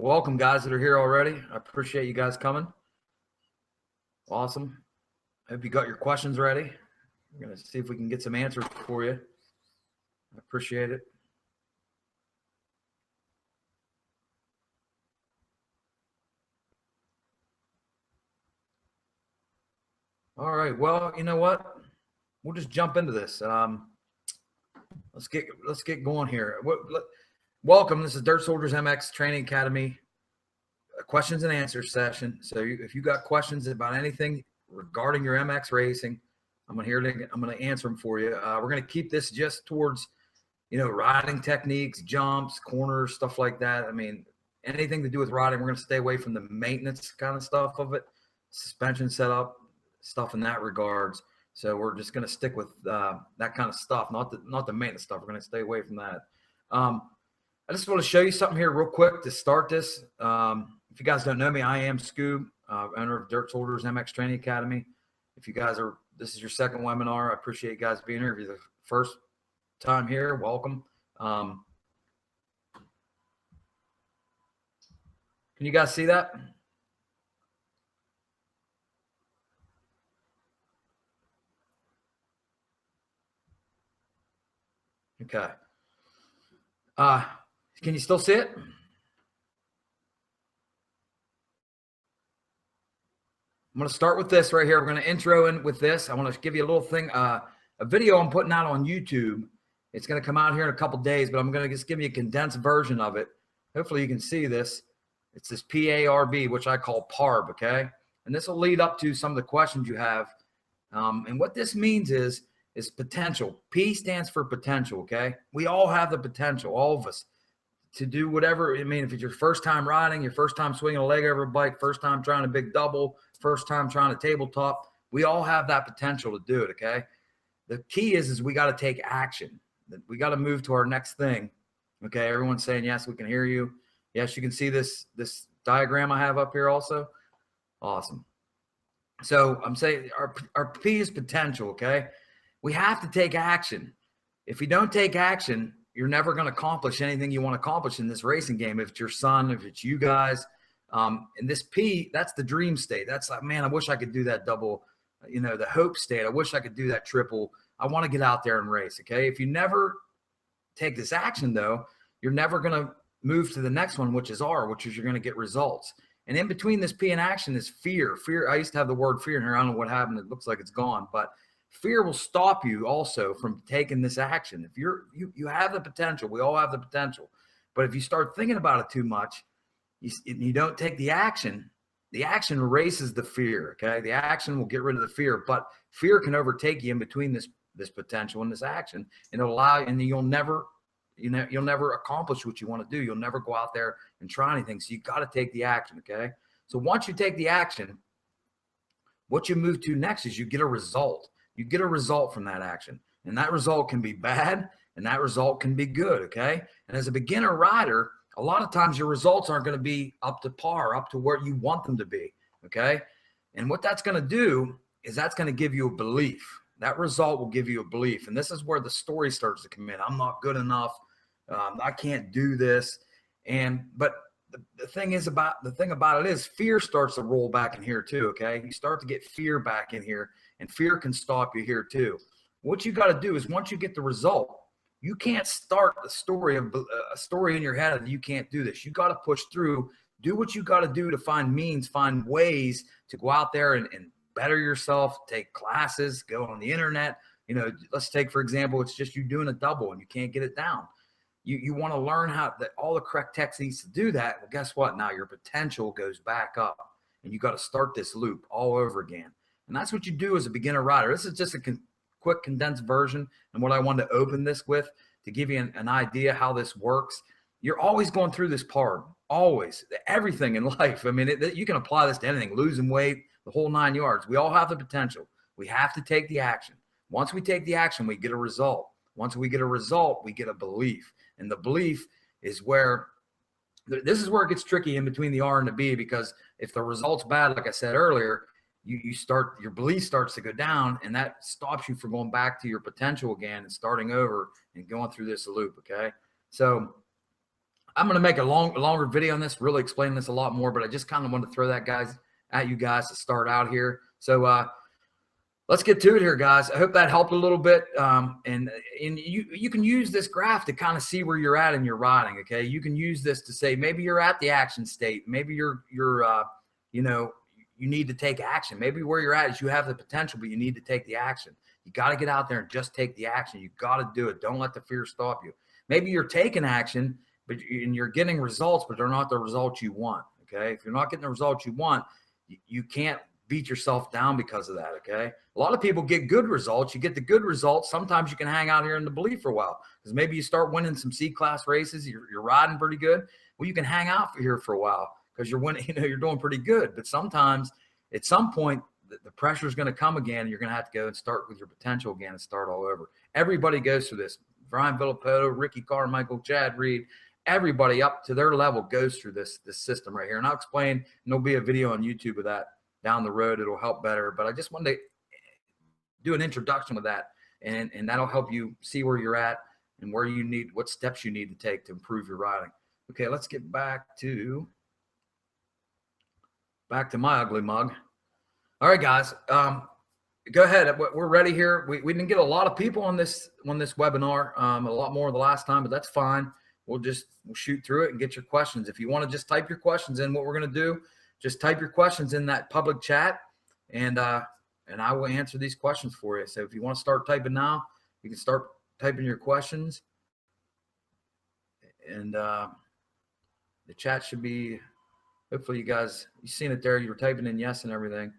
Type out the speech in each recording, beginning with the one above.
Welcome, guys that are here already. I appreciate you guys coming. Awesome. Hope you got your questions ready. We're going to see if we can get some answers for you. I appreciate it. All right. Well, you know what? We'll just jump into this. Let's get going here. Welcome. This is Dirt Soldiers MX Training Academy questions and answers session. So if you got questions about anything regarding your MX racing, I'm going to answer them for you. We're going to keep this just towards, riding techniques, jumps, corners, stuff like that. I mean, anything to do with riding, we're going to stay away from the maintenance kind of stuff of it, suspension setup, stuff in that regards. So we're just going to stick with that kind of stuff, not the maintenance stuff. We're going to stay away from that. I just want to show you something here real quick to start this. If you guys don't know me, I am Scoob, owner of Dirt Soldiers MX Training Academy. If you guys this is your second webinar, I appreciate you guys being here. If you're the first time here, welcome. Can you guys see that? Okay. Can you still see it? I'm going to start with this right here. We're going to intro in with this. I want to give you a little thing, a video I'm putting out on YouTube. It's going to come out here in a couple days, but I'm going to just give you a condensed version of it. Hopefully you can see this. It's this PARB, which I call PARB, okay? And this will lead up to some of the questions you have. And what this means is potential. P stands for potential, okay? We all have the potential, all of us, to do whatever. I mean, if it's your first time riding, your first time swinging a leg over a bike, first time trying a big double, first time trying a tabletop, we all have that potential to do it, okay? The key is we got to take action. We got to move to our next thing, okay? Everyone's saying, yes, we can hear you. Yes, you can see this diagram I have up here also. Awesome. So I'm saying our P is potential, okay? We have to take action. If you don't take action, you're never going to accomplish anything you want to accomplish in this racing game. If it's your son, if it's you guys, and this P, that's the dream state. That's like, man, I wish I could do that double, the hope state. I wish I could do that triple. I want to get out there and race. Okay. If you never take this action though, you're never going to move to the next one, which is R, which is you're going to get results. And in between this P and action is fear. Fear. I used to have the word fear in here. I don't know what happened. It looks like it's gone, but fear will stop you also from taking this action. If you have the potential, we all have the potential, but if you start thinking about it too much, you don't take the action erases the fear. Okay. The action will get rid of the fear, but fear can overtake you in between this potential and this action, and it'll allow you, and you'll never accomplish what you want to do. You'll never go out there and try anything. So you got to take the action. Okay. So once you take the action, what you move to next is you get a result. You get a result from that action, and that result can be bad and that result can be good. Okay. And as a beginner rider, a lot of times your results aren't going to be up to par, up to where you want them to be. Okay. And what that's going to do is that's going to give you a belief. That result will give you a belief. And this is where the story starts to come in. I'm not good enough. I can't do this. But the thing about it is fear starts to roll back in here too. Okay. You start to get fear back in here, and fear can stop you here too. What you got to do is once you get the result, you can't start a story in your head of you can't do this. You got to push through, do what you got to do to find ways to go out there and better yourself, take classes, go on the internet. Let's take, for example, it's just you doing a double and you can't get it down. You want to learn all the correct techniques to do that. Well, guess what? Now your potential goes back up, and you got to start this loop all over again. And that's what you do as a beginner rider. This is just a quick condensed version, and what I wanted to open this with to give you an idea how this works. You're always going through this part, always, everything in life. I mean, you can apply this to anything, losing weight, the whole 9 yards. We all have the potential. We have to take the action. Once we take the action, we get a result. Once we get a result, we get a belief. And the belief is this is where it gets tricky in between the R and the B, because if the result's bad, like I said earlier, your belief starts to go down, and that stops you from going back to your potential again and starting over and going through this loop. Okay. So I'm going to make a longer video on this, really explaining this a lot more, but I just kind of wanted to throw that at you guys to start out here. So let's get to it here, guys. I hope that helped a little bit. And you can use this graph to kind of see where you're at in your riding. Okay. You can use this to say, maybe you're at the action state. Maybe you're you know, you need to take action. Maybe where you're at is you have the potential, but you need to take the action. You got to get out there and just take the action. You got to do it. Don't let the fear stop you. Maybe you're taking action, and you're getting results, but they're not the results you want. Okay. If you're not getting the results you want, you can't beat yourself down because of that. Okay. A lot of people get good results. You get the good results. Sometimes you can hang out here in the bleed for a while because maybe you start winning some C-class races. You're riding pretty good. Well, you can hang out here for a while because you're winning, you're doing pretty good. But sometimes at some point, the pressure is going to come again, and you're going to have to go and start with your potential again and start all over. Everybody goes through this. Brian Villapoto, Ricky Carmichael, Chad Reed, everybody up to their level goes through this system right here. And I'll explain, and there'll be a video on YouTube of that down the road. It'll help better. But I just wanted to do an introduction with that, and that'll help you see where you're at and where you need, what steps you need to take to improve your riding. Okay, let's get back to my ugly mug. All right, guys, go ahead. We're ready here. We didn't get a lot of people on this webinar, a lot more the last time, but that's fine. We'll shoot through it and get your questions. If you want to just type your questions in, what we're going to do, just type your questions in that public chat, and I will answer these questions for you. So if you want to start typing now, you can start typing your questions, and the chat should be, hopefully you guys, you've seen it there. You were typing in yes and everything.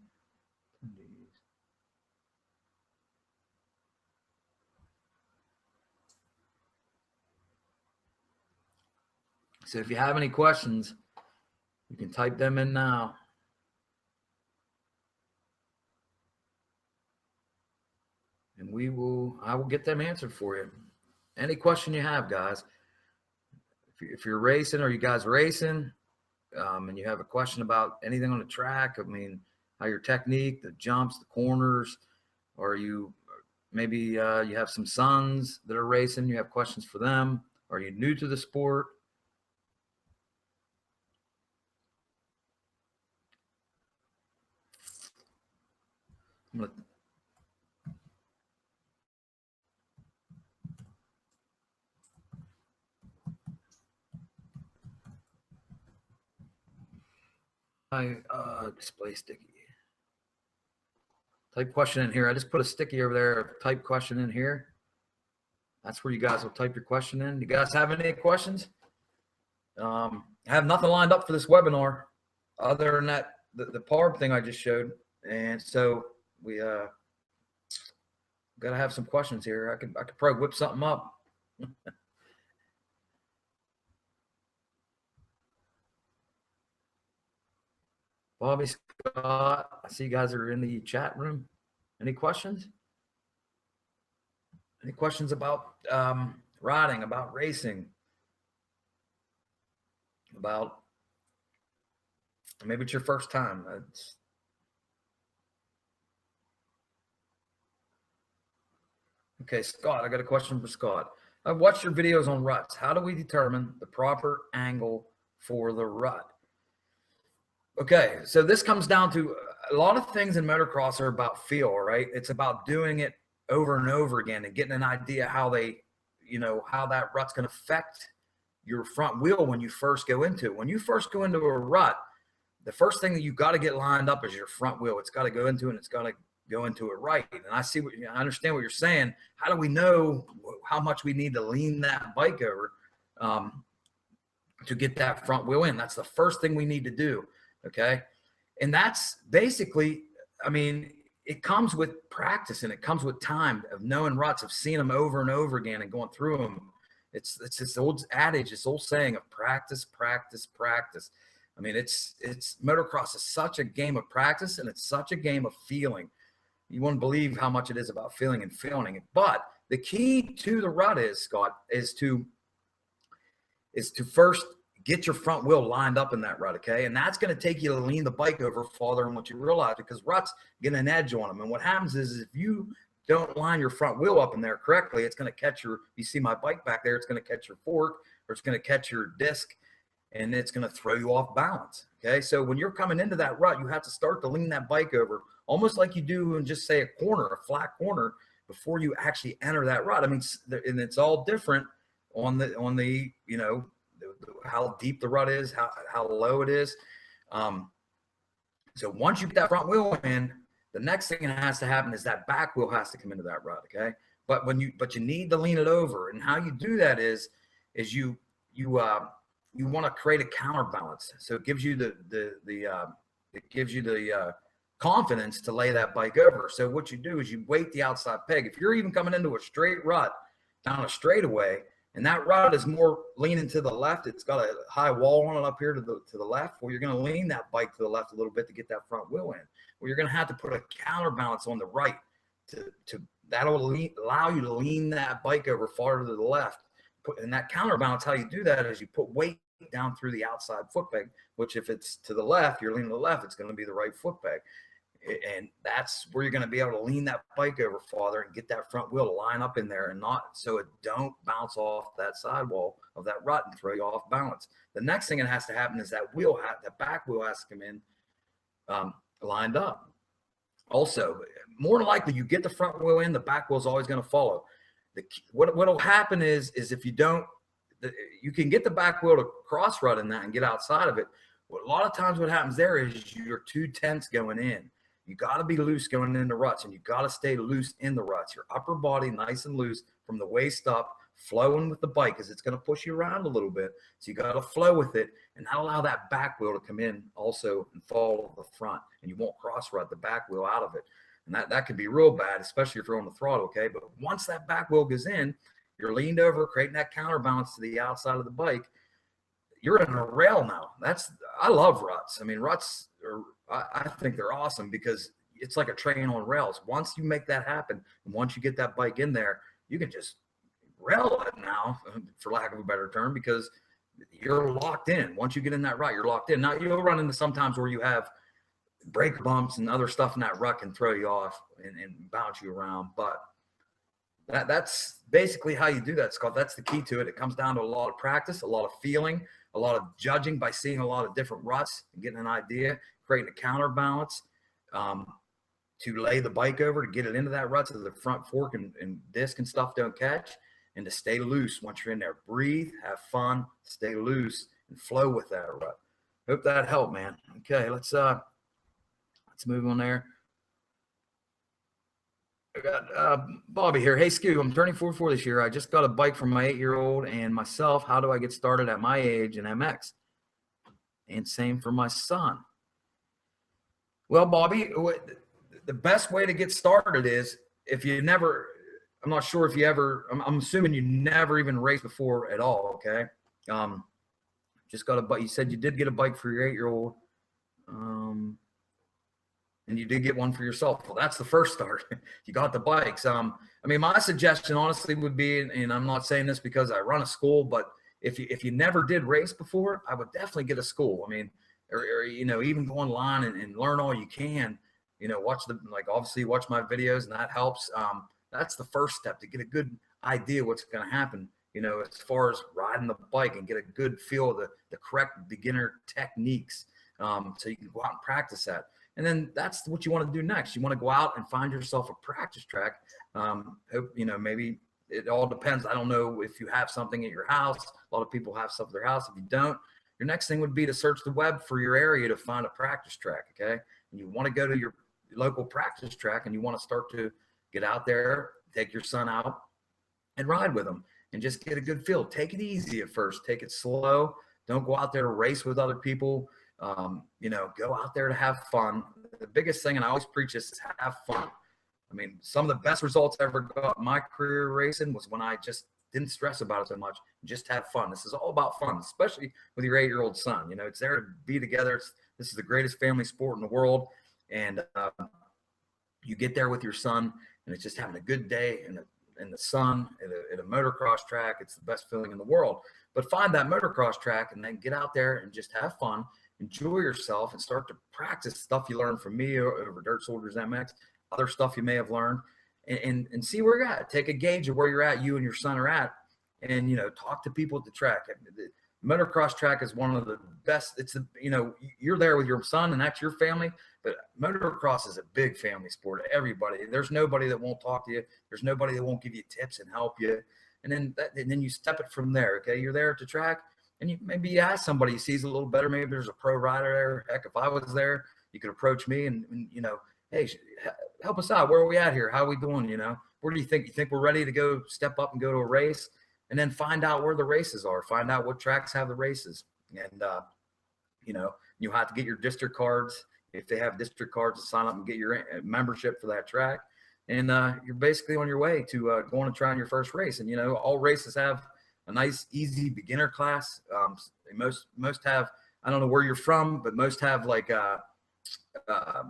So if you have any questions, you can type them in now. And I will get them answered for you. Any question you have, guys. If you're racing, or you guys racing, and you have a question about anything on the track, I mean, how your technique, the jumps, the corners, or maybe you have some sons that are racing, you have questions for them. Are you new to the sport? I'm gonna, display sticky. Type question in here. I just put a sticky over there. Type question in here. That's where you guys will type your question in. You guys have any questions? I have nothing lined up for this webinar other than that the PARB thing I just showed, and so we got to have some questions here. I could probably whip something up. Bobby Scott, I see you guys are in the chat room. Any questions? Any questions about riding, about racing, about maybe it's your first time? Okay, Scott, I got a question for Scott. I've watched your videos on ruts. How do we determine the proper angle for the rut? Okay, so this comes down to a lot of things in motocross are about feel, right? It's about doing it over and over again and getting an idea how how that rut's going to affect your front wheel when you first go into it. When you first go into a rut, the first thing that you got to get lined up is your front wheel. It's got to go into it, and it's got to go into it right. And I understand what you're saying. How do we know how much we need to lean that bike over to get that front wheel in? That's the first thing we need to do. Okay. And that's basically, I mean, it comes with practice, and it comes with time of knowing ruts, of seeing them over and over again and going through them. It's this old adage, this old saying of practice, practice, practice. I mean, it's motocross is such a game of practice, and it's such a game of feeling. You wouldn't believe how much it is about feeling and feeling it. But the key to the rut is, Scott, is to first get your front wheel lined up in that rut, okay? And that's going to take you to lean the bike over farther than what you realize, because ruts get an edge on them. And what happens is if you don't line your front wheel up in there correctly, it's going to catch you see my bike back there, it's going to catch your fork, or it's going to catch your disc and it's going to throw you off balance. Okay. So when you're coming into that rut, you have to start to lean that bike over almost like you do in just say a corner, a flat corner, before you actually enter that rut. I mean, and it's all different on the, you know, how deep the rut is, how low it is. So once you get that front wheel in, the next thing that has to happen is that back wheel has to come into that rut. Okay. But you need to lean it over. And how you do that is you want to create a counterbalance. So it gives you the confidence to lay that bike over. So what you do is you weight the outside peg. If you're even coming into a straight rut down a straightaway, and that rut is more leaning to the left, it's got a high wall on it up here to the left, well, you're going to lean that bike to the left a little bit to get that front wheel in. Well, you're going to have to put a counterbalance on the right that'll allow you to lean that bike over farther to the left. And that counterbalance, how you do that is you put weight down through the outside foot peg, which if it's to the left, you're leaning to the left, it's going to be the right foot peg. And that's where you're going to be able to lean that bike over farther and get that front wheel to line up in there and not so it don't bounce off that sidewall of that rut and throw you off balance. The next thing that has to happen is that back wheel has to come in lined up. Also, more than likely, you get the front wheel in, the back wheel is always going to follow. What'll happen is if you don't, you can get the back wheel to cross rut in that and get outside of it. Well, a lot of times what happens there is you're too tense going in. You got to be loose going into ruts, and you got to stay loose in the ruts. Your upper body nice and loose from the waist up, flowing with the bike because it's going to push you around a little bit. So you got to flow with it and not allow that back wheel to come in also and follow the front, and you won't cross rut the back wheel out of it. And that could be real bad, especially if you're on the throttle. Okay. But once that back wheel goes in, you're leaned over, creating that counterbalance to the outside of the bike. You're in a rail now. I love ruts. I mean, ruts I think they're awesome because it's like a train on rails. Once you make that happen, and once you get that bike in there, you can just rail it now, for lack of a better term, because you're locked in. Once you get in that rut, you're locked in. Now you'll run into sometimes where you have brake bumps and other stuff in that rut can throw you off and bounce you around. But that's basically how you do that, Scott. That's the key to it. It comes down to a lot of practice, a lot of feeling, a lot of judging by seeing a lot of different ruts and getting an idea, creating a counterbalance to lay the bike over to get it into that rut so the front fork and disc and stuff don't catch, and to stay loose once you're in there. Breathe, have fun, stay loose, and flow with that rut. Hope that helped, man. Okay, let's move on there. I got Bobby here. Hey, Scoo, I'm turning 44 this year. I just got a bike from my 8-year-old and myself. How do I get started at my age in MX? And same for my son. Well, Bobby, the best way to get started is if you never, I'm not sure if you ever, I'm assuming you never even raced before at all, okay? Just got a bike. You said you did get a bike for your 8-year-old. And you did get one for yourself. Well, that's the first start. You got the bikes. I mean, my suggestion honestly would be, and I'm not saying this because I run a school, but if you never did race before, I would definitely get a school. I mean, or you know, even go online and learn all you can. You know, obviously watch my videos, and that helps. That's the first step to get a good idea what's going to happen. You know, as far as riding the bike and get a good feel of the correct beginner techniques, so you can go out and practice that. And then that's what you want to do next. You want to go out and find yourself a practice track. You know, maybe it all depends. I don't know if you have something at your house. A lot of people have stuff at their house. If you don't, your next thing would be to search the web for your area to find a practice track. Okay. And you want to go to your local practice track and you want to start to get out there, take your son out and ride with him and just get a good feel. Take it easy at first. Take it slow. Don't go out there to race with other people. You know, go out there to have fun. The biggest thing, and I always preach this, is have fun. I mean, some of the best results I ever got in my career racing was when I just didn't stress about it so much, just have fun. This is all about fun, especially with your 8-year-old son. You know, it's there to be together. This is the greatest family sport in the world. And you get there with your son, and it's just having a good day in the sun at a motocross track. It's the best feeling in the world. But find that motocross track and then get out there and just have fun. Enjoy yourself and start to practice stuff you learned from me over Dirt Soldiers MX, other stuff you may have learned, and see where you're at. Take a gauge of where you're at, you and your son are at, and, talk to people at the track. The motocross track is one of the best. It's you're there with your son and that's your family, but motocross is a big family sport. Everybody, there's nobody that won't talk to you. There's nobody that won't give you tips and help you. And then you step it from there. Okay. You're there at the track and maybe you ask somebody who sees a little better. Maybe there's a pro rider there. Heck, if I was there, you could approach me and hey, help us out. Where are we at here? How are we doing? Where do you think? You think we're ready to go step up and go to a race? And then find out where the races are. Find out what tracks have the races. And, you have to get your district cards. If they have district cards, to sign up and get your membership for that track. And you're basically on your way to going and trying your first race. And, all races have a nice, easy beginner class. Most have, I don't know where you're from, but most have like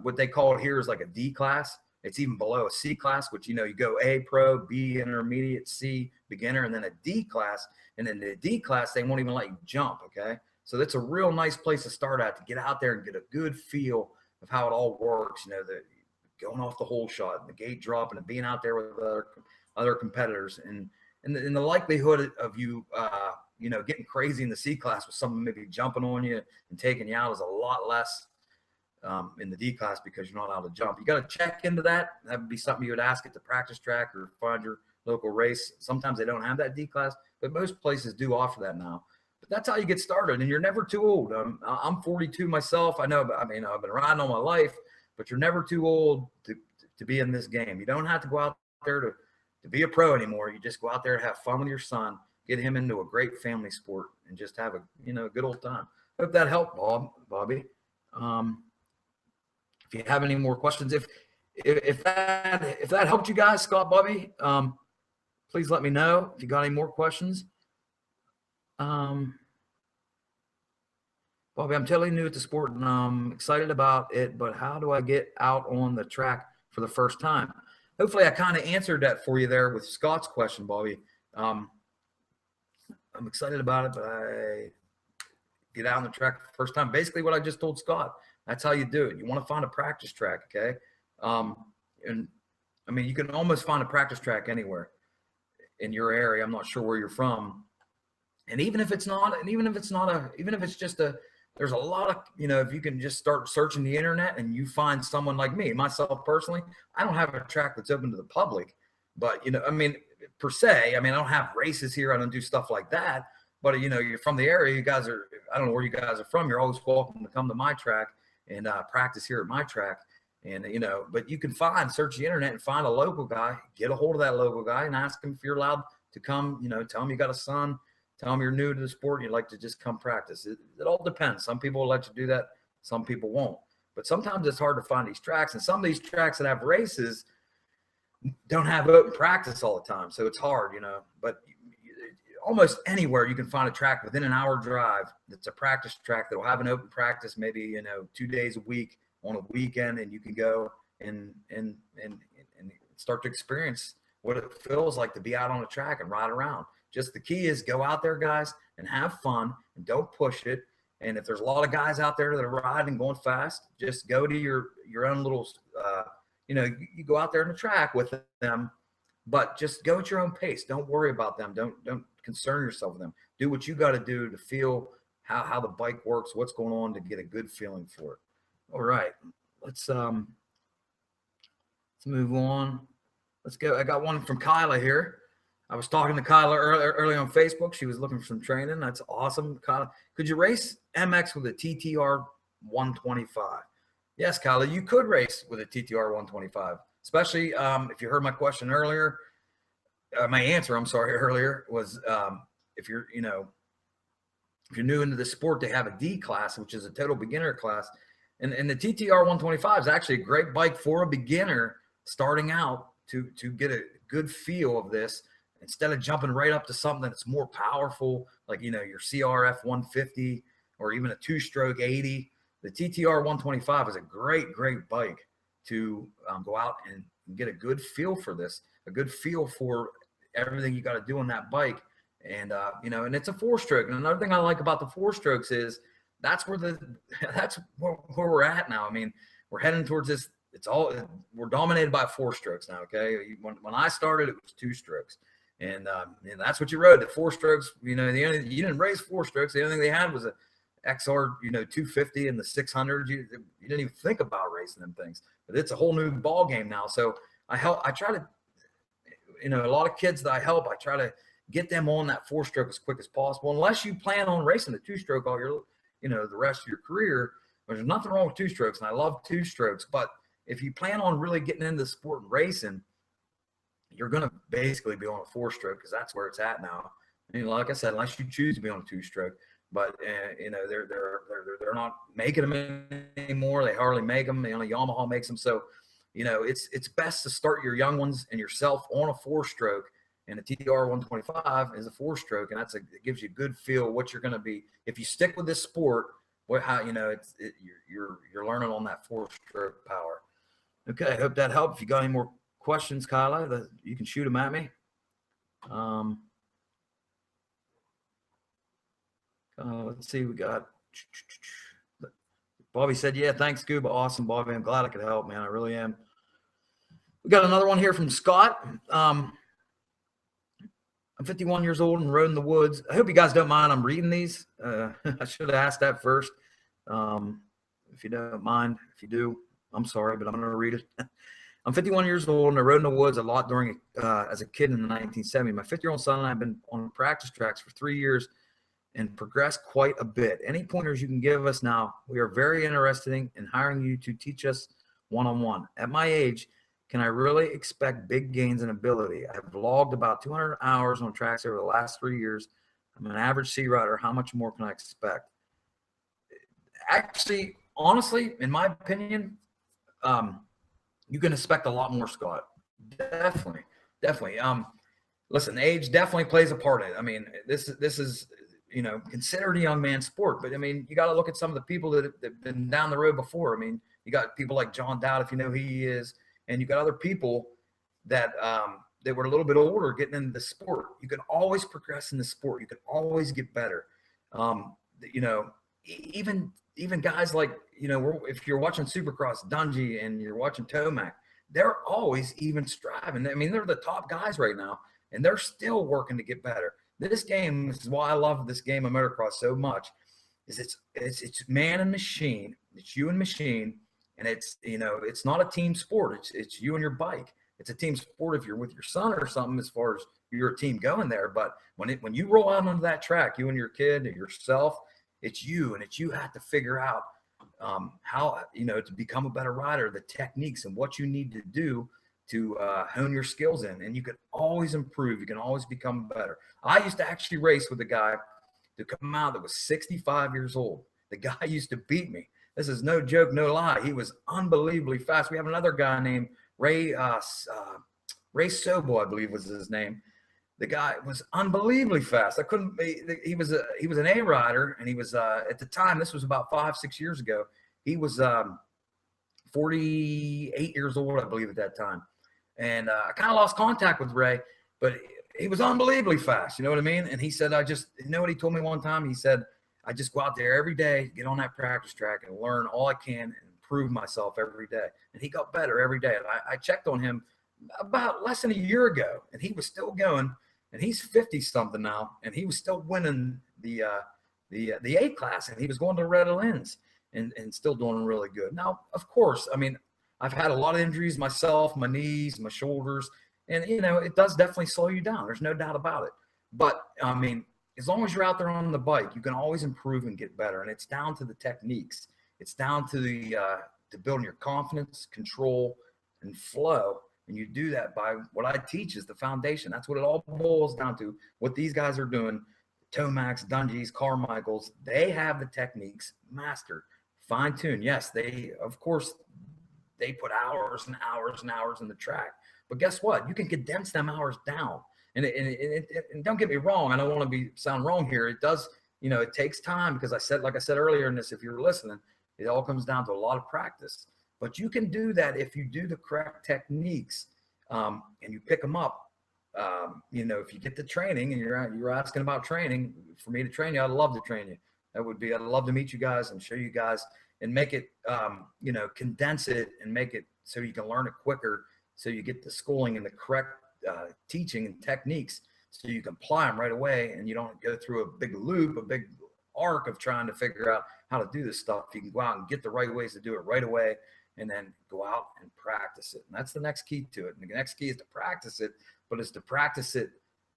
what they call it here is like a D class. It's even below a C class, which, you go A pro, B intermediate, C beginner, and then a D class. And in the D class, they won't even let you jump. Okay. So that's a real nice place to start at, to get out there and get a good feel of how it all works. The going off the hole shot and the gate drop and being out there with other competitors, and the likelihood of you, getting crazy in the C class with someone maybe jumping on you and taking you out is a lot less in the D class, because you're not allowed to jump. You got to check into that. That would be something you would ask at the practice track or find your local race. Sometimes they don't have that D class, but most places do offer that now. But that's how you get started, and you're never too old. I'm 42 myself. I know, but I've been riding all my life, but you're never too old to be in this game. You don't have to go out there to be a pro anymore. You just go out there and have fun with your son, get him into a great family sport, and just have a good old time. Hope that helped, Bobby. If you have any more questions, if that helped you guys, Scott, Bobby, please let me know if you got any more questions. Bobby, I'm totally new at the sport and I'm excited about it, but how do I get out on the track for the first time? Hopefully I kind of answered that for you there with Scott's question, Bobby. I'm excited about it, but I get out on the track for the first time. Basically what I just told Scott. That's how you do it. You want to find a practice track, okay? You can almost find a practice track anywhere in your area. I'm not sure where you're from. And even if it's just there's a lot of, if you can just start searching the internet and you find someone like me, myself personally, I don't have a track that's open to the public, but, per se, I don't have races here. I don't do stuff like that, but, you're from the area. You guys are, I don't know where you guys are from. You're always welcome to come to my track and practice here at my track. And, but you can search the internet and find a local guy, get a hold of that local guy and ask him if you're allowed to come, tell him you got a son, tell him you're new to the sport and you'd like to just come practice. It all depends. Some people will let you do that. Some people won't. But sometimes it's hard to find these tracks. And some of these tracks that have races don't have open practice all the time. So it's hard, but almost anywhere you can find a track within an hour drive that's a practice track that will have an open practice, maybe 2 days a week on a weekend, and you can go and start to experience what it feels like to be out on a track and ride around. Just the key is go out there, guys, and have fun and don't push it. And if there's a lot of guys out there that are riding going fast, just go to your own little you go out there on the track with them, but just go at your own pace. Don't worry about them. Don't concern yourself with them. Do what you got to do to feel how the bike works, what's going on, to get a good feeling for it. All right, let's move on. Let's go. I got one from Kyla here. I was talking to Kyla early on Facebook. She was looking for some training. That's awesome. Kyla, could you race MX with a TTR 125? Yes, Kyla, you could race with a TTR 125, especially if you heard my question earlier. My answer, I'm sorry, earlier was if you're new into the sport, they have a D class, which is a total beginner class. And the TTR 125 is actually a great bike for a beginner starting out to get a good feel of this. Instead of jumping right up to something that's more powerful, like, your CRF 150 or even a two-stroke 80, the TTR 125 is a great, great bike to go out and get a good feel for this, a good feel for everything you got to do on that bike. And, and it's a four-stroke. And another thing I like about the four-strokes is that's where we're at now. We're heading towards this. We're dominated by four strokes now. Okay. When I started, it was two strokes. And that's what you rode, the 4-strokes. You didn't race 4-strokes. The only thing they had was a XR, 250 and the 600. You didn't even think about racing them things. But it's a whole new ball game now. So I try to, a lot of kids that I help, I try to get them on that 4-stroke as quick as possible. Unless you plan on racing the 2-stroke all your, the rest of your career. There's nothing wrong with 2-strokes, and I love 2-strokes. But if you plan on really getting into the sport and racing, you're going to basically be on a 4-stroke, because that's where it's at now. Like I said, unless you choose to be on a 2-stroke, but they're not making them anymore. They hardly make them. Yamaha makes them. So, it's best to start your young ones and yourself on a 4-stroke, and a TR 125 is a 4-stroke, and it gives you a good feel what you're going to be if you stick with this sport. You're learning on that 4-stroke power. Okay, I hope that helped. If you got any more questions, Kyla, you can shoot them at me. Let's see, we got Bobby said, yeah, thanks, Scuba. Awesome, Bobby. I'm glad I could help, man. I really am. We got another one here from Scott. I'm 51 years old and rode in the woods. I hope you guys don't mind I'm reading these. I should have asked that first. If you don't mind, if you do, I'm sorry, but I'm going to read it. I'm 51 years old and I rode in the woods a lot as a kid in the 1970s. My 50-year-old son and I have been on practice tracks for 3 years and progressed quite a bit. Any pointers you can give us now? We are very interested in hiring you to teach us one-on-one. At my age, can I really expect big gains in ability? I've logged about 200 hours on tracks over the last 3 years. I'm an average C rider. How much more can I expect? Actually, honestly, in my opinion, you can expect a lot more, Scott. Definitely. Listen, age definitely plays a part in it. I mean, this is considered a young man's sport, but I mean, you got to look at some of the people that have been down the road before. I mean, you got people like John Dowd, if you know who he is, and you got other people that that were a little bit older getting into the sport. You can always progress in the sport. You can always get better. Even guys like, if you're watching Supercross, Dungey, and you're watching Tomac, they're always even striving. I mean, they're the top guys right now, and they're still working to get better. This is why I love this game of motocross so much, is it's man and machine. It's you and machine, and it's not a team sport. It's you and your bike. It's a team sport if you're with your son or something, as far as you're a team going there. But when you roll out onto that track, you and your kid and yourself, it's you, and you have to figure out how to become a better rider, the techniques and what you need to do to hone your skills in, and you can always improve. You can always become better. I used to actually race with a guy to come out that was 65 years old. The guy used to beat me. This is no joke, no lie. He was unbelievably fast. We have another guy named Ray Sobo, I believe was his name. The guy was unbelievably fast. He was an A rider, and he was at the time, this was about 5-6 years ago. He was 48 years old, I believe, at that time. And I kind of lost contact with Ray, but he was unbelievably fast. You know what I mean? And he said, what he told me one time? He said, I just go out there every day, get on that practice track and learn all I can and improve myself every day. And he got better every day. And I checked on him about less than a year ago, and he was still going, and he's 50 something now. And he was still winning the A class, and he was going to Red Lens and still doing really good. Now, of course, I mean, I've had a lot of injuries myself, my knees, my shoulders, and, it does definitely slow you down. There's no doubt about it. But, I mean, as long as you're out there on the bike, you can always improve and get better. And it's down to the techniques. It's down to to building your confidence, control, and flow. And you do that by what I teach is the foundation. That's what it all boils down to. What these guys are doing, Tomacs, Dungeys, Carmichaels, they have the techniques mastered, fine-tuned. Yes, of course, they put hours and hours and hours in the track. But guess what? You can condense them hours down. And don't get me wrong, I don't want to sound wrong here. It does, it takes time, because like I said earlier in this, if you're listening, it all comes down to a lot of practice. But you can do that if you do the correct techniques, and you pick them up. If you get the training, and you're asking about training, for me to train you, I'd love to train you. I'd love to meet you guys and show you guys and make it, condense it and make it so you can learn it quicker, so you get the schooling in the correct teaching and techniques so you can apply them right away, and you don't go through a big loop, a big arc of trying to figure out how to do this stuff. You can go out and get the right ways to do it right away, and then go out and practice it. And that's the next key to it. And the next key is to practice it, but it's to practice it.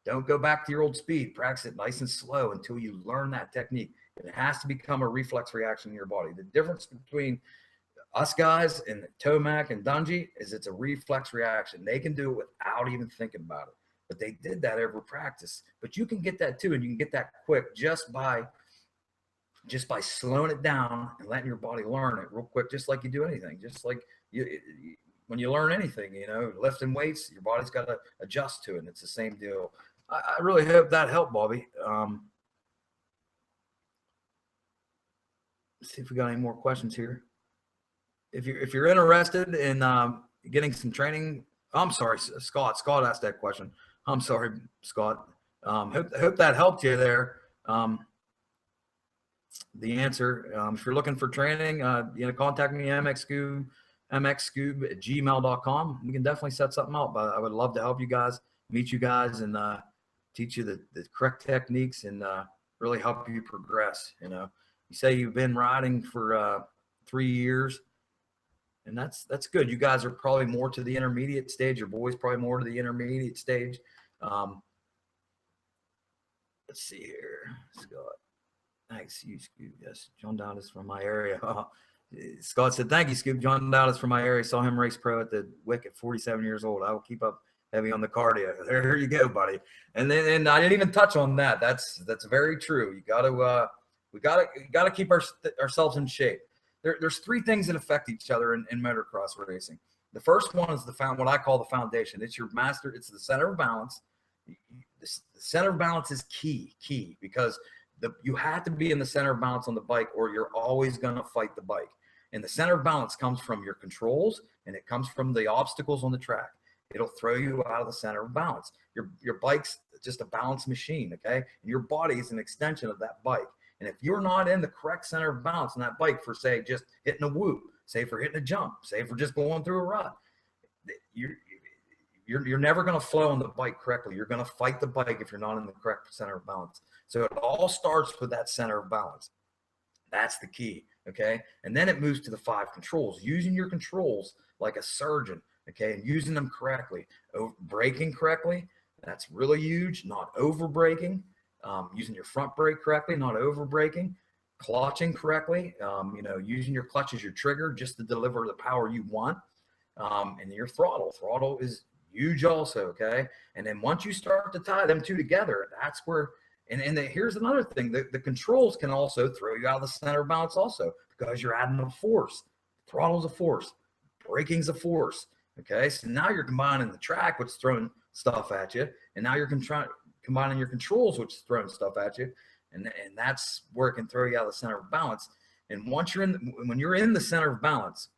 Don't go back to your old speed. Practice it nice and slow until you learn that technique. It has to become a reflex reaction in your body. The difference between us guys and Tomac and Dungy is it's a reflex reaction. They can do it without even thinking about it, but they did that over practice. But you can get that too, and you can get that quick just by slowing it down and letting your body learn it real quick, just like you do anything. Just like when you learn anything, you know, lifting weights, your body's got to adjust to it, and it's the same deal. I really hope that helped, Bobby. Let's see if we got any more questions here. If you're interested in getting some training, I'm sorry, Scott asked that question. I'm sorry, Scott. Hope that helped you there. The answer, if you're looking for training, contact me, mxscoob@gmail.com. We can definitely set something up. But I would love to help you guys, meet you guys, and teach you the correct techniques, and really help you progress. You know, you say you've been riding for 3 years, and that's good. You guys are probably more to the intermediate stage. Your boy's probably more to the intermediate stage. Let's see here, Scott. Thanks, you, Scoop. Yes, John Dowd is from my area. Scott said, thank you, Scoop. John Dowd is from my area. Saw him race pro at the WIC at 47 years old. I will keep up heavy on the cardio. There you go, buddy. And I didn't even touch on that. That's very true. You got to we got to keep ourselves in shape. There's 3 things that affect each other in motocross racing. The first one is what I call the foundation. It's your master. It's the center of balance. The center of balance is key because you have to be in the center of balance on the bike, or you're always going to fight the bike. And the center of balance comes from your controls, and it comes from the obstacles on the track. It'll throw you out of the center of balance. Your bike's just a balance machine, okay? And your body is an extension of that bike. And if you're not in the correct center of balance on that bike for, say, just hitting a whoop, say for hitting a jump, say for just going through a rut, you're never going to flow on the bike correctly. You're going to fight the bike if you're not in the correct center of balance. So it all starts with that center of balance. That's the key, okay? And then it moves to the 5 controls, using your controls like a surgeon, okay, and using them correctly. Braking correctly, that's really huge. Not over braking. Using your front brake correctly, not over braking. Clutching correctly, using your clutch as your trigger just to deliver the power you want. And your throttle is huge also, okay? And then once you start to tie them 2 together, that's where, here's another thing, the controls can also throw you out of the center of balance also, because you're adding a force. Throttle's a force, braking's a force, okay? So now you're combining the track, which is throwing stuff at you, and now you're combining your controls, which is throwing stuff at you, and that's where it can throw you out of the center of balance. And once when you're in the center of balance,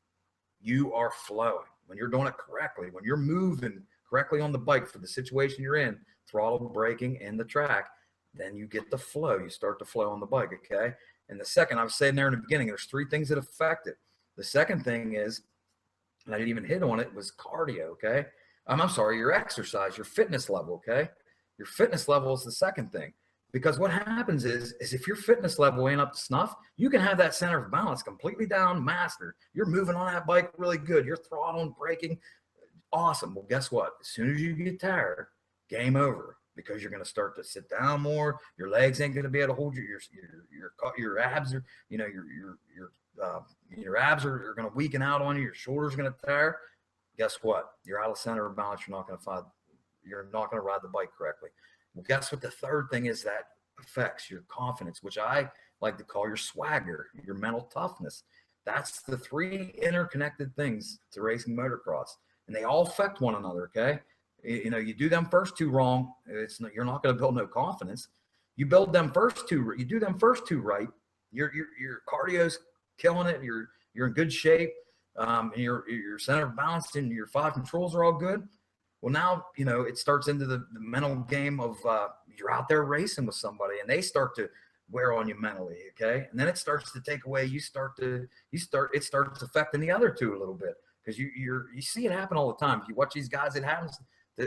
you are flowing. When you're doing it correctly, when you're moving correctly on the bike for the situation you're in, throttle, braking, and the track, then you get the flow. You start to flow on the bike, okay? And the second, I was saying there in the beginning, there's 3 things that affect it. The second thing is, and I didn't even hit on it, was cardio, okay? I'm sorry, your exercise, your fitness level, okay? Your fitness level is the second thing. Because what happens is if your fitness level ain't up to snuff, you can have that center of balance completely down, mastered. You're moving on that bike really good. You're throttling, braking, awesome. Well, guess what? As soon as you get tired, game over, because you're going to start to sit down more. Your legs ain't going to be able to hold your abs are, your abs are going to weaken out on you. Your shoulders are going to tire. Guess what? You're out of center of balance. You're not going to ride the bike correctly. Well, guess what? The third thing is that affects your confidence, which I like to call your swagger, your mental toughness. That's the 3 interconnected things to racing motocross, and they all affect one another. Okay, you do them first 2 wrong, you're not going to build no confidence. You build them first 2, you do them first 2 right. Your cardio's killing it. You're in good shape. And your center of balance and your 5 controls are all good. Well, now, it starts into the mental game of you're out there racing with somebody, and they start to wear on you mentally, okay? And then it starts to take away. It starts affecting the other 2 a little bit, because you see it happen all the time. If you watch these guys, it happens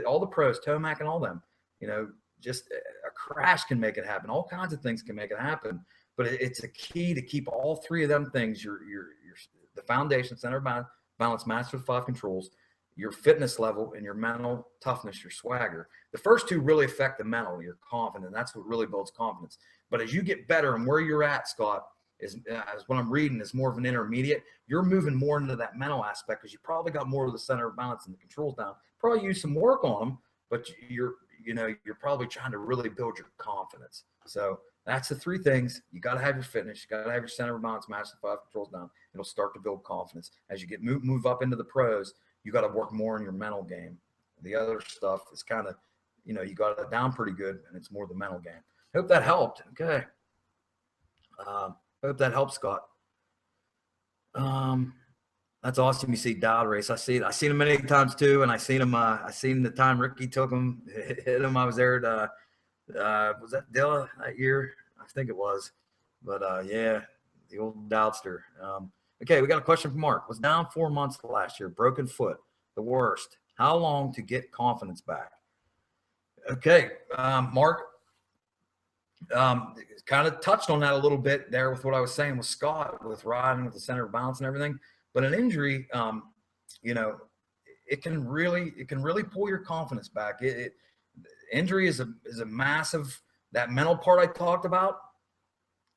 all the pros, Tomac and all them, you know, just a crash can make it happen. All kinds of things can make it happen, but it's a key to keep all three of them things, the foundation, center balance, master of 5 controls, your fitness level, and your mental toughness, your swagger. The first two really affect the mental, your confidence. That's what really builds confidence. But as you get better, and where you're at, Scott, is what I'm reading is more of an intermediate. You're moving more into that mental aspect because you probably got more of the center of balance and the controls down. Probably use some work on them, but you're probably trying to really build your confidence. So that's the 3 things. You got to have your fitness. You got to have your center of balance, master 5 controls down. It'll start to build confidence. As you get move up into the pros, you got to work more in your mental game. The other stuff is kind of, you got it down pretty good, and it's more the mental game. Hope that helped. Okay. Hope that helps, Scott. That's awesome. You see Dowd race. I seen him many times too, and I seen the time Ricky took him, hit him. I was there at was that Dilla that year? I think it was. But yeah, the old Dowdster. Okay, we got a question from Mark. Was down 4 months last year, broken foot, the worst. How long to get confidence back? Okay, Mark. Kind of touched on that a little bit there with what I was saying with Scott, with riding with the center of balance and everything. But an injury, it can really pull your confidence back. Injury is a massive, that mental part I talked about.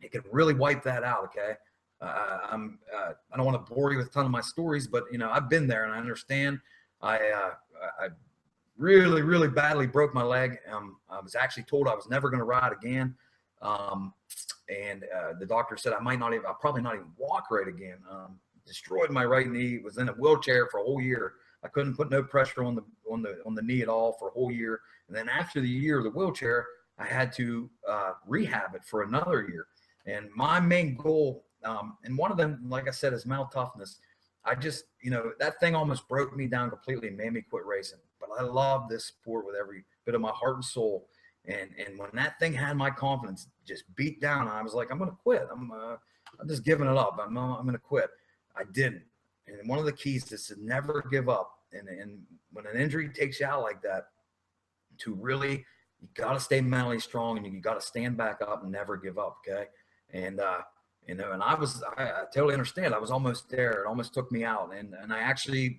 It can really wipe that out. Okay. I don't want to bore you with a ton of my stories, but I've been there and I understand. I really, really badly broke my leg. I was actually told I was never going to ride again. And the doctor said I'll probably not even walk right again. Destroyed my right knee, was in a wheelchair for a whole year. I couldn't put no pressure on the knee at all for a whole year. And then after the year of the wheelchair, I had to rehab it for another year. And my main goal, and one of them, like I said, is mental toughness. I just, that thing almost broke me down completely and made me quit racing. But I love this sport with every bit of my heart and soul. And when that thing had my confidence just beat down, I was like, I'm going to quit. I'm just giving it up. I'm going to quit. I didn't. And one of the keys is to never give up. And when an injury takes you out like that, you got to stay mentally strong and you got to stand back up and never give up. Okay. And, and I totally understand. I was almost there. It almost took me out. And I actually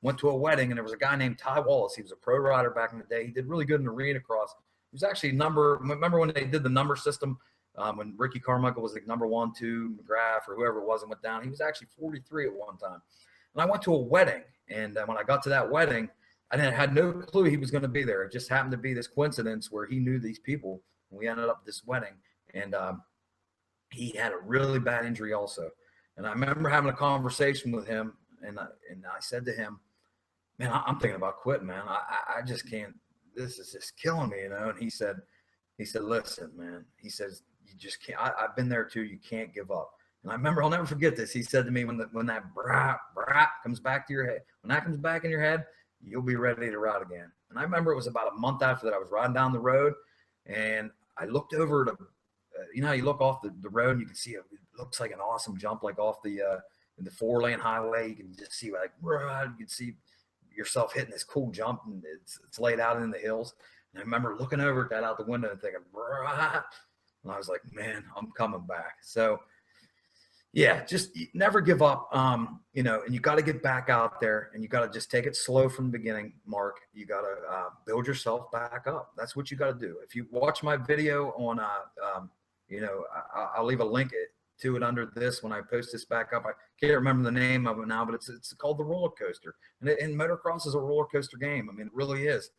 went to a wedding, and there was a guy named Ty Wallace. He was a pro rider back in the day. He did really good in arena cross. He was actually remember when they did the number system, when Ricky Carmichael was like number 1, 2, McGrath or whoever it was and went down. He was actually 43 at one time. And I went to a wedding, and when I got to that wedding, I had no clue he was going to be there. It just happened to be this coincidence where he knew these people, and we ended up at this wedding. And he had a really bad injury also. And I remember having a conversation with him, and I said to him, man, I'm thinking about quitting, man. I just can't. This is just killing me, And he said, listen, man. He says, you just can't. I've been there too. You can't give up. And I remember, I'll never forget this. He said to me, when that brap comes back to your head, when that comes back in your head, you'll be ready to ride again. And I remember it was about a month after that. I was riding down the road, and I looked over to, you look off the road and you can see it looks like an awesome jump, like off the 4-lane highway. You can just see you can see yourself hitting this cool jump, and it's laid out in the hills. And I remember looking over at that out the window and thinking, and I was like, man, I'm coming back. So yeah, just never give up. And you got to get back out there, and you got to just take it slow from the beginning, Mark. You got to build yourself back up. That's what you got to do. If you watch my video on, I'll leave a link to it under this when I post this back up. I can't remember the name of it now, but it's called The Roller Coaster. And motocross is a roller coaster game. I mean, it really is.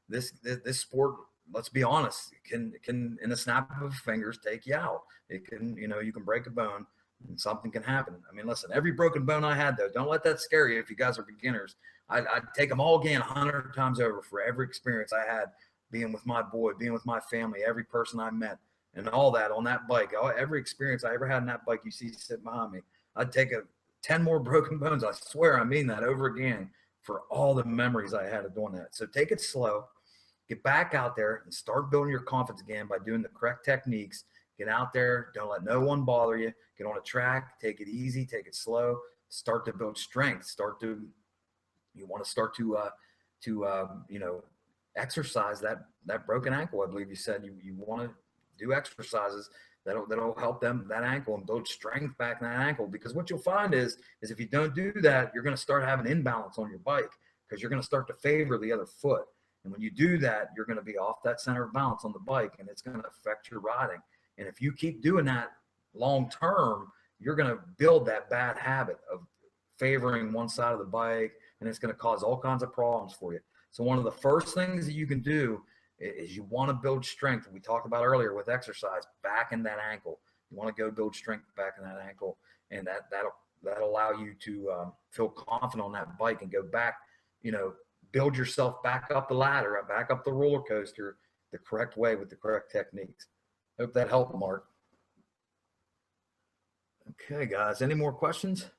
This sport, let's be honest, can in a snap of fingers take you out. It can, you can break a bone and something can happen. I mean, listen, every broken bone I had, though, don't let that scare you if you guys are beginners. I'd take them all again 100 times over for every experience I had being with my boy, being with my family, every person I met, and all that on that bike. Every experience I ever had on that bike you see sitting behind me, I'd take 10 more broken bones. I swear I mean that over again for all the memories I had of doing that. So take it slow. Get back out there and start building your confidence again by doing the correct techniques. Get out there. Don't let no one bother you. Get on a track. Take it easy. Take it slow. Start to build strength. You want to start to you know, exercise that broken ankle. I believe you said you want to do exercises that'll help that ankle and build strength back in that ankle. Because what you'll find is if you don't do that, you're going to start having imbalance on your bike, because you're going to start to favor the other foot. And when you do that, you're going to be off that center of balance on the bike, and it's going to affect your riding. And if you keep doing that long term, you're going to build that bad habit of favoring one side of the bike, and it's going to cause all kinds of problems for you. So one of the first things that you can do is you want to build strength. We talked about earlier with exercise back in that ankle. You want to go build strength back in that ankle, and that'll allow you to feel confident on that bike and go back, you know, build yourself back up the ladder, back up the roller coaster the correct way with the correct techniques. Hope that helped, Mark. Okay, guys, any more questions?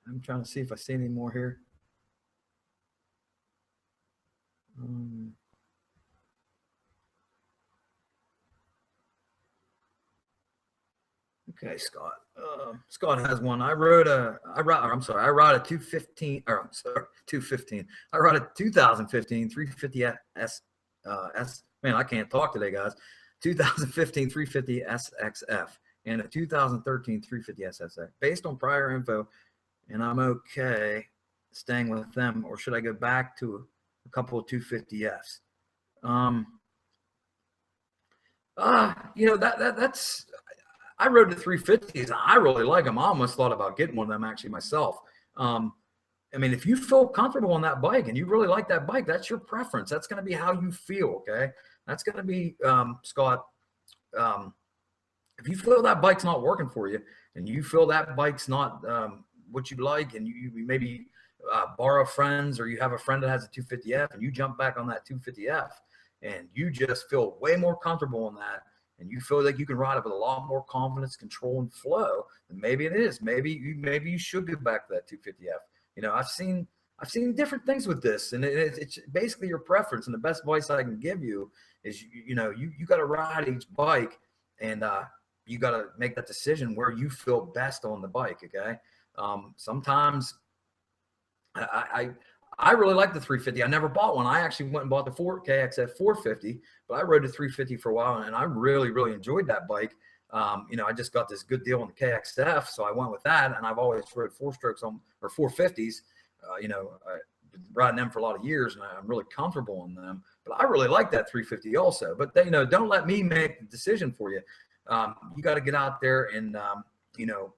I'm trying to see if I see any more here. Okay, Scott. Scott has one. I ride a 215, or I'm sorry, 215. I ride a 2015 350 S. Man, I can't talk today, guys. 2015 350 SXF and a 2013 350 SSX. Based on prior info, and I'm okay staying with them, or should I go back to a couple of 250Fs? You know, that's. I rode the 350s. I really like them. I almost thought about getting one of them actually myself. I mean, if you feel comfortable on that bike and you really like that bike, that's your preference. That's going to be how you feel. Okay. That's going to be, Scott, if you feel that bike's not working for you and you feel that bike's not what you like, and you maybe borrow friends, or you have a friend that has a 250F and you jump back on that 250F and you just feel way more comfortable in that, and you feel like you can ride it with a lot more confidence, control, and flow, then maybe it is. Maybe you should go back to that 250F. You know, I've seen different things with this, and it's basically your preference. And the best advice I can give you is, you know, you got to ride each bike, and you got to make that decision where you feel best on the bike. Okay. Sometimes I really like the 350. I never bought one. I actually went and bought the KXF 450, but I rode the 350 for a while, and I really, really enjoyed that bike. You know, I just got this good deal on the KXF, so I went with that, and I've always rode 4-strokes or 450s. You know, I've been riding them for a lot of years, and I'm really comfortable on them. But I really like that 350 also. But you know, don't let me make the decision for you. You got to get out there and you know,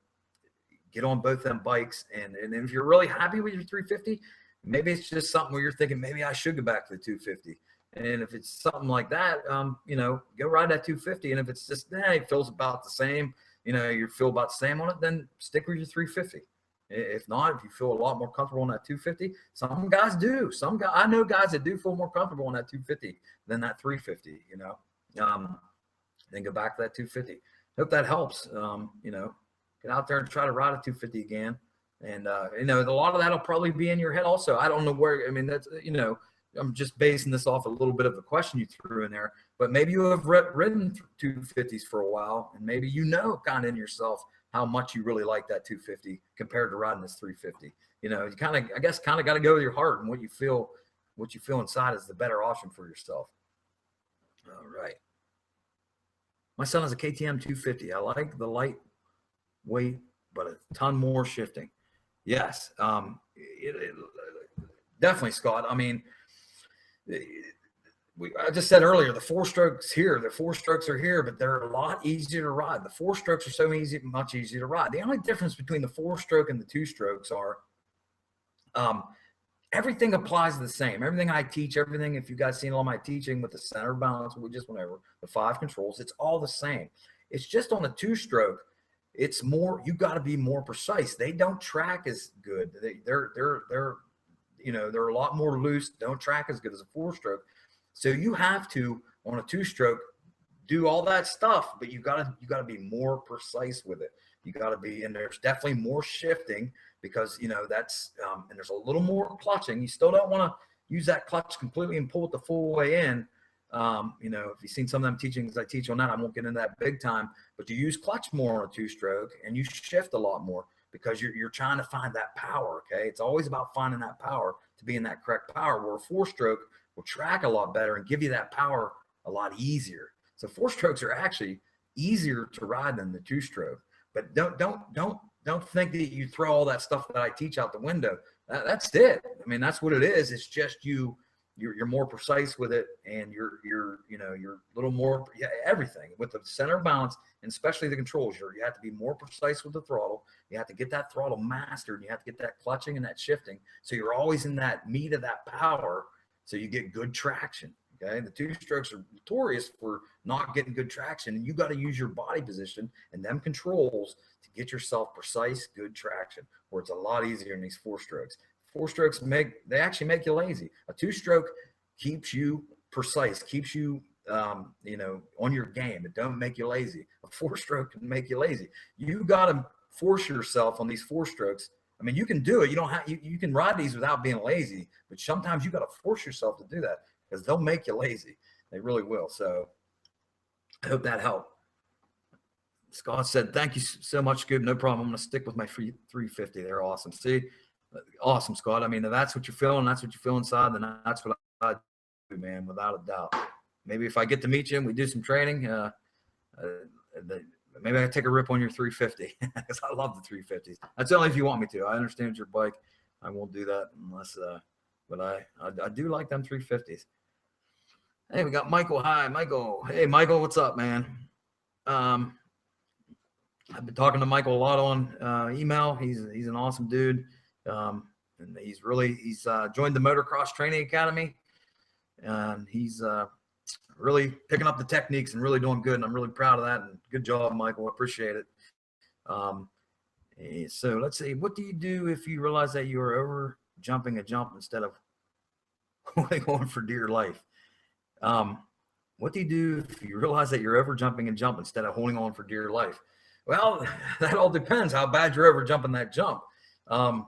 get on both them bikes, and if you're really happy with your 350. Maybe it's just something where you're thinking, maybe I should go back to the 250. And if it's something like that, you know, go ride that 250. And if it's just, it feels about the same, you know, you feel about the same on it, then stick with your 350. If not, if you feel a lot more comfortable on that 250, some guys do. I know guys that do feel more comfortable on that 250 than that 350, you know, then go back to that 250. Hope that helps. You know, get out there and try to ride a 250 again. And, you know, a lot of that will probably be in your head also. I don't know where, I mean, that's, you know, I'm just basing this off a little bit of a question you threw in there, but maybe you have ridden 250s for a while, and maybe you know kind of in yourself how much you really like that 250 compared to riding this 350. You know, you kind of, I guess, kind of got to go with your heart and what you feel inside is the better option for yourself. All right. My son has a KTM 250. I like the lightweight, but a ton more shifting. Yes, definitely, Scott. I mean, I just said earlier, the 4-strokes here, the 4-strokes are here, but they're a lot easier to ride. The 4-strokes are so much easier to ride. The only difference between the 4-stroke and the 2-strokes are everything applies the same. Everything I teach, everything, if you guys seen all my teaching with the center balance, we just went over the 5 controls, it's all the same. It's just on the 2-stroke. It's more, you got to be more precise. They don't track as good. They're you know, they're a lot more loose, don't track as good as a 4-stroke. So you have to, on a 2-stroke, do all that stuff, but you gotta be more precise with it. You gotta be, and there's definitely more shifting because, you know, that's and there's a little more clutching. You still don't want to use that clutch completely and pull it the full way in. You know, if you've seen some of them teachings I teach on that, I won't get into that big time, but you use clutch more on a 2-stroke and you shift a lot more. because you're trying to find that power. Okay. It's always about finding that power to be in that correct power, where a 4-stroke will track a lot better and give you that power a lot easier. So 4-strokes are actually easier to ride than the 2-stroke, but don't think that you throw all that stuff that I teach out the window. That's it. I mean, that's what it is. It's just you're more precise with it, and you're a little more, everything with the center of balance, and especially the controls. You have to be more precise with the throttle. You have to get that throttle mastered. You have to get that clutching and that shifting, so you're always in that meat of that power, so you get good traction. Okay, the 2-strokes are notorious for not getting good traction, and you got to use your body position and them controls to get yourself precise, good traction, where it's a lot easier in these 4-strokes. 4-strokes actually make you lazy. A 2-stroke keeps you precise, keeps you on your game. It don't make you lazy. A 4-stroke can make you lazy. You got to force yourself on these 4-strokes. I mean, you can do it. You don't have you can ride these without being lazy, but sometimes you got to force yourself to do that, because they'll make you lazy. They really will. So I hope that helped. Scott said, thank you so much, Scoop. No problem. I'm going to stick with my 350. They're awesome. See, awesome, Scott. I mean, if that's what you're feeling, that's what you feel inside, then that's what I do, man, without a doubt. Maybe if I get to meet you and we do some training, maybe I can take a rip on your 350, because I love the 350s. That's only if you want me to. I understand your bike. I won't do that unless, but I do like them 350s. Hey, we got Michael. Hi, Michael. Hey, Michael, what's up, man? I've been talking to Michael a lot on email. He's an awesome dude. And he's joined the Motocross Training Academy, and he's really picking up the techniques and really doing good. And I'm really proud of that. And good job, Michael. I appreciate it. So let's see. What do you do if you realize that you are over jumping a jump instead of holding on for dear life? What do you do if you realize that you're over jumping a jump instead of holding on for dear life? Well, that all depends how bad you're over jumping that jump. The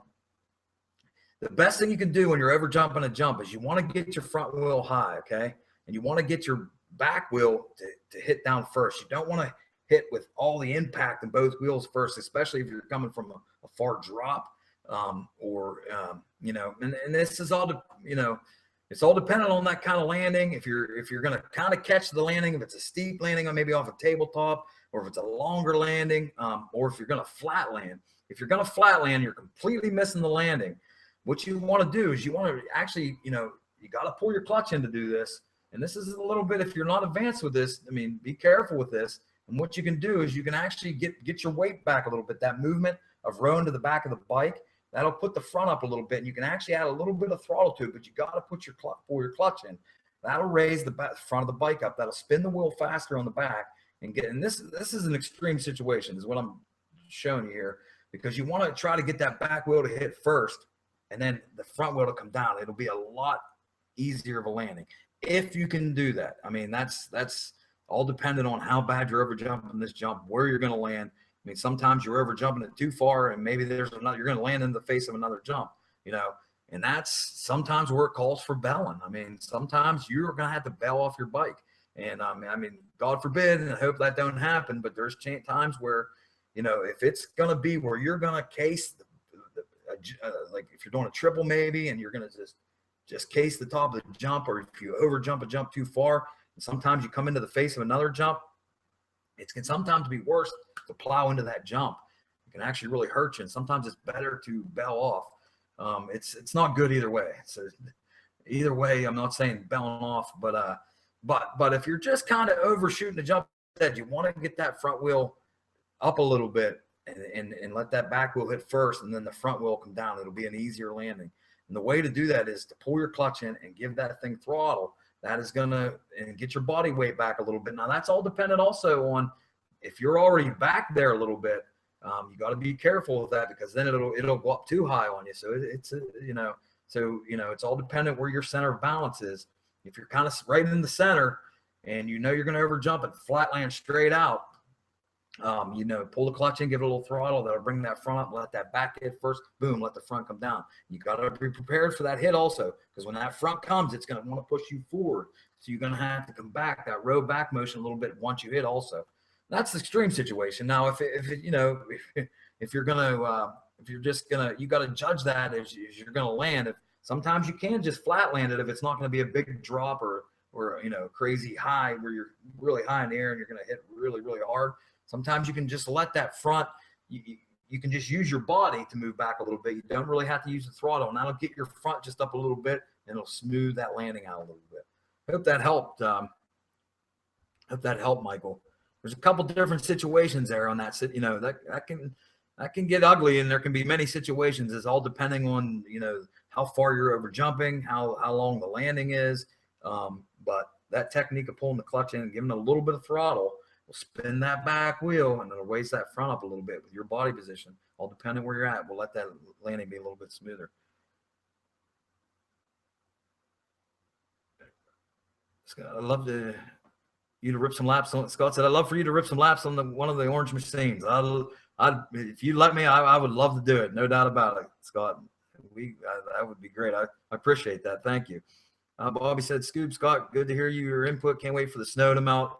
best thing you can do when you're over jumping a jump is you want to get your front wheel high, okay? And you want to get your back wheel to hit down first. You don't want to hit with all the impact in both wheels first, especially if you're coming from a far drop, and this is all, it's all dependent on that kind of landing. If you're going to kind of catch the landing, if it's a steep landing or maybe off a tabletop, or if it's a longer landing, or if you're going to flat land. If you're going to flat land, you're completely missing the landing. What you want to do is you want to actually, you got to pull your clutch in to do this. And this is a little bit, if you're not advanced with this, I mean, be careful with this. And what you can do is you can actually get your weight back a little bit. That movement of rowing to the back of the bike, that'll put the front up a little bit. And you can actually add a little bit of throttle to it, but you got to pull your clutch in. That'll raise the front of the bike up. That'll spin the wheel faster on the back and this is an extreme situation is what I'm showing you here, because you want to try to get that back wheel to hit first and then the front wheel to come down. It'll be a lot easier of a landing if you can do that. I mean, that's all dependent on how bad you're over jumping this jump, where you're going to land. I mean, sometimes you're over jumping it too far, and maybe you're going to land in the face of another jump, and that's sometimes where it calls for bailing. I mean, sometimes you're going to have to bail off your bike. And I mean, God forbid, and I hope that don't happen, but there's times where, if it's going to be where you're going to case, like if you're doing a triple maybe, and you're going to just case the top of the jump, or if you over jump a jump too far, and sometimes you come into the face of another jump, it can sometimes be worse to plow into that jump. It can actually really hurt you. And sometimes it's better to bail off. It's not good either way. So either way, I'm not saying bailing off, but if you're just kind of overshooting the jump, you want to get that front wheel up a little bit and let that back wheel hit first, and then the front wheel come down. It'll be an easier landing. And the way to do that is to pull your clutch in and give that thing throttle. That is going to get your body weight back a little bit. Now, that's all dependent also on if you're already back there a little bit. You got to be careful with that, because then it'll go up too high on you. So it's all dependent where your center of balance is. If you're kind of right in the center and you're going to over jump and flat land straight out, pull the clutch in, give it a little throttle. That'll bring that front up, let that back hit first. Boom, let the front come down. You got to be prepared for that hit also, because when that front comes, it's going to want to push you forward. So you're going to have to come back, that row back motion a little bit once you hit also. That's the extreme situation. Now, if you're just gonna, you got to judge that as you're gonna land. If sometimes you can just flat land it if it's not going to be a big drop or crazy high where you're really high in the air and you're going to hit really, really hard. Sometimes you can just let that front, you can just use your body to move back a little bit. You don't really have to use the throttle, and that'll get your front just up a little bit, and it'll smooth that landing out a little bit. I hope that helped. Hope that helped, Michael. There's a couple different situations there on that. That can get ugly, and there can be many situations. It's all depending on how far you're over jumping, how long the landing is. But that technique of pulling the clutch in and giving it a little bit of throttle will spin that back wheel, and it'll raise that front up a little bit with your body position. All depending where you're at, we'll let that landing be a little bit smoother. I'd love you to rip some laps on. Scott said, "I'd love for you to rip some laps on one of the orange machines. If you let me, I would love to do it. No doubt about it, Scott. That would be great. I appreciate that. Thank you." Bobby said, "Scoob, Scott, good to hear your input. Can't wait for the snow to melt."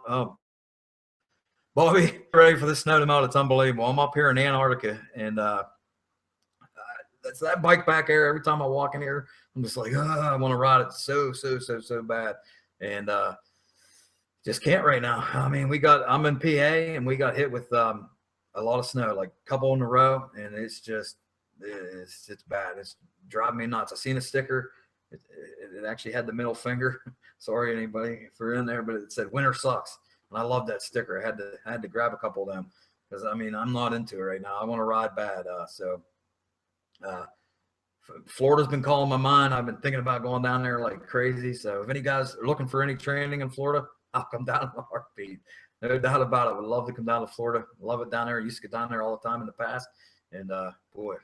Bobby, ready for the snow to melt? It's unbelievable. I'm up here in Antarctica, and that's that bike back there. Every time I walk in here, I'm just like, I want to ride it so bad, and just can't right now. I mean, I'm in PA, and we got hit with a lot of snow, like a couple in a row, and it's bad. It's driving me nuts. I seen a sticker. It actually had the middle finger. Sorry, anybody, if you're in there, but it said "Winter sucks," and I love that sticker. I had to grab a couple of them because I'm not into it right now. I want to ride bad. Florida's been calling my mind. I've been thinking about going down there like crazy. So if any guys are looking for any training in Florida, I'll come down in a heartbeat. No doubt about it. Would love to come down to Florida. Love it down there. I used to get down there all the time in the past. And boy,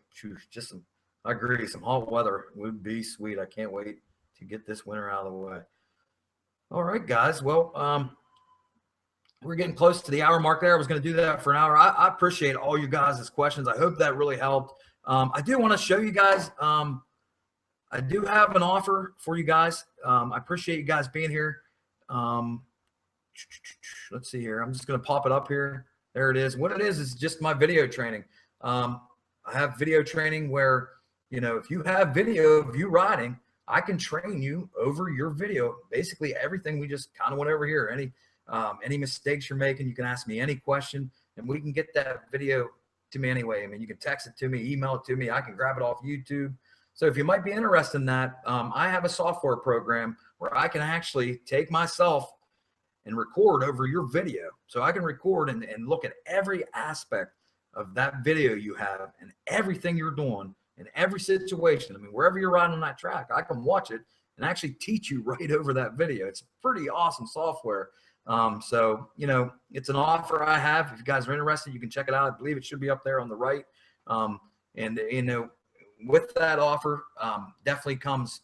I agree. Some hot weather would be sweet. I can't wait to get this winter out of the way. All right, guys. Well, we're getting close to the hour mark there. I was going to do that for an hour. I appreciate all you guys' questions. I hope that really helped. I do want to show you guys. I do have an offer for you guys. I appreciate you guys being here. Let's see here. I'm just going to pop it up here. There it is. What it is just my video training. I have video training where, if you have video of you riding, I can train you over your video. Basically everything we just kind of went over here. Any mistakes you're making, you can ask me any question, and we can get that video to me anyway. I mean, you can text it to me, email it to me. I can grab it off YouTube. So if you might be interested in that, I have a software program where I can actually take myself and record over your video. So I can record and look at every aspect of that video you have and everything you're doing in every situation. I mean, wherever you're riding on that track, I can watch it and actually teach you right over that video. It's pretty awesome software. So, it's an offer I have. If you guys are interested, you can check it out. I believe it should be up there on the right. With that offer, definitely comes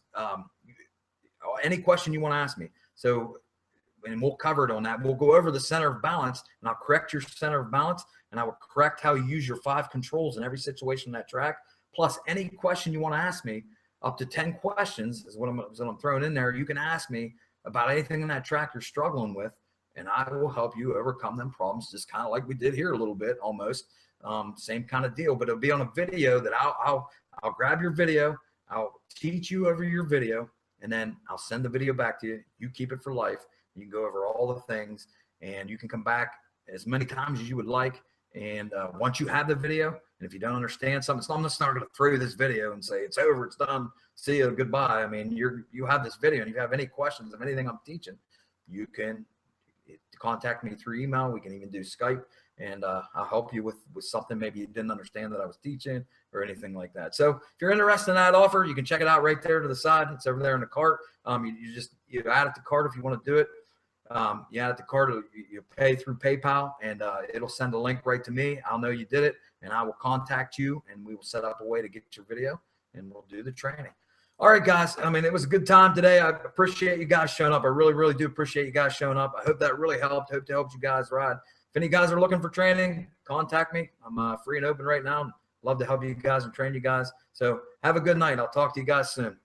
any question you want to ask me. So, and we'll cover it on that. We'll go over the center of balance, and I'll correct your center of balance, and I will correct how you use your 5 controls in every situation on that track. Plus, any question you want to ask me, up to 10 questions is what I'm throwing in there. You can ask me about anything in that track you're struggling with, and I will help you overcome them problems, just kind of like we did here a little bit, almost same kind of deal. But it'll be on a video that I'll grab your video, I'll teach you over your video, and then I'll send the video back to you. You keep it for life. You can go over all the things, and you can come back as many times as you would like. And once you have the video, and if you don't understand something, I'm just not going to throw you this video and say it's over, it's done, see you, goodbye. I mean, you have this video, and if you have any questions of anything I'm teaching, you can contact me through email. We can even do Skype, and I'll help you with something maybe you didn't understand that I was teaching or anything like that. So if you're interested in that offer, you can check it out right there to the side. It's over there in the cart. You add it to cart if you want to do it. You add it to cart, you pay through PayPal, and it'll send a link right to me. I'll know you did it, and I will contact you, and we will set up a way to get your video, and we'll do the training. All right, guys. I mean, it was a good time today. I appreciate you guys showing up. I really, really do appreciate you guys showing up. I hope that really helped. Hope to help you guys ride. If any guys are looking for training, contact me. I'm free and open right now. Love to help you guys and train you guys. So have a good night. I'll talk to you guys soon.